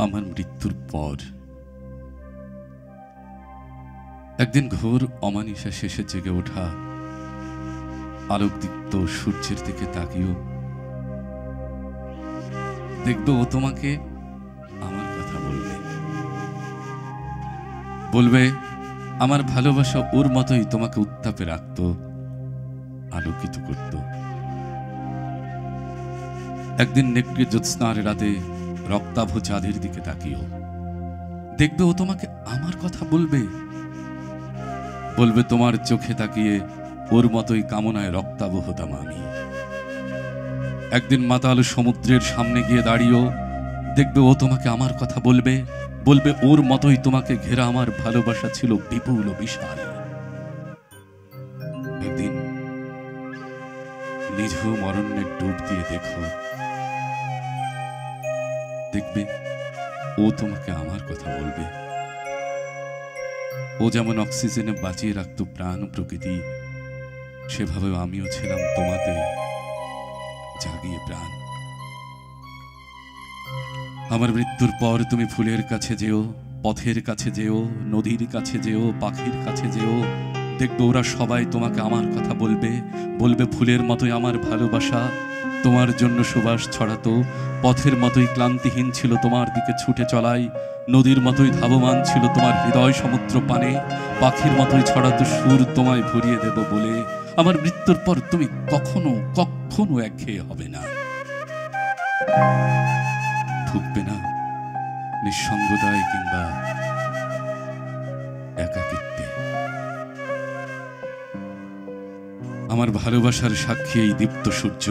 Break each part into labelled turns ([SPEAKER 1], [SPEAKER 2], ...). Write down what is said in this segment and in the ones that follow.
[SPEAKER 1] আমার মৃত্যুর পর একদিন ঘোর অমানিশা শেষে জেগে ওঠা আলোকদীপ্ত সূর্যের দিকে তাকিও দেখবে ও তোমাকে আমার কথা বলবে, বলবে আমার ভালোবাসা ওর মতোই তোমাকে উত্তাপে রাখত, আলোকিত করত। একদিন নেকড়ে জ্যোৎস্নার রাতে রক্তাভ চাঁদের দিকে তাকিও দেখবে ও তোমাকে আমার কথা বলবে, বলবে তোমার চোখে তাকিয়ে ওর মতোই কামনায় রক্তাভ হতাম আমি। একদিন মাতাল সমুদ্রের সামনে গিয়ে দাঁড়িয়েও দেখবে ও তোমাকে আমার কথা বলবে, বলবে ওর মতোই তোমাকে ঘেরা আমার ভালোবাসা ছিল বিপুল ও বিশাল। একদিন নিঝুম অরণ্যে ডুব দিয়ে দেখো, দেখবে ও তোমাকে আমার কথা বলবে। ও যেমন অক্সিজেনে বাঁচিয়ে রাখত প্রাণ প্রকৃতি, সেভাবে আমিও ছিলাম তোমাতে জাগিয়ে প্রাণ। আমার মৃত্যুর পর তুমি ফুলের কাছে যেও, পথের কাছে যেও, নদীর কাছে যেও, পাখির কাছে যেও, দেখবে ওরা সবাই তোমাকে আমার কথা বলবে, বলবে ফুলের মতোই আমার ভালোবাসা তোমার জন্য সুবাস ছড়াতো, পথের মতোই ক্লান্তিহীন ছিল তোমার দিকে ছুটে চলাই, নদীর মতোই ধাবমান ছিল তোমার হৃদয় সমুদ্র পানে, পাখির মতোই ছড়াতো সুর তোমায় ভরিয়ে দেব বলে। আমার মৃত্যুর পর তুমি কখনো কখনো একঘেয়ে হবে না, ভুগবে না নিঃসঙ্গতায় কিংবা একাকিত্বে। আমার ভালোবাসার সাক্ষী এই দীপ্ত সূর্য,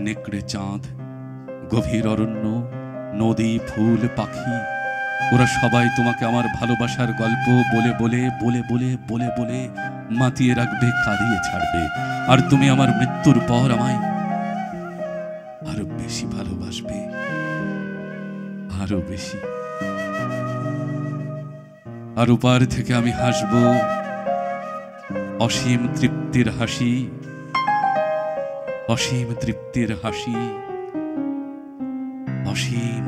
[SPEAKER 1] নেকড়ে চাঁদ, গভীর অরণ্য, নদী, ফুল, পাখি, ওরা সবাই তোমাকে আমার ভালোবাসার গল্প বলে বলে বলে বলে বলে বলে মাতিয়ে রাখবে, কাঁদিয়ে ছাড়বে। আর তুমি আমার মৃত্যুর পর আমায় আরো বেশি ভালোবাসবে, আরো বেশি। আর ওপার থেকে আমি হাসব অসীম তৃপ্তির হাসি, অসীম তৃপ্তির হাসি, অসীম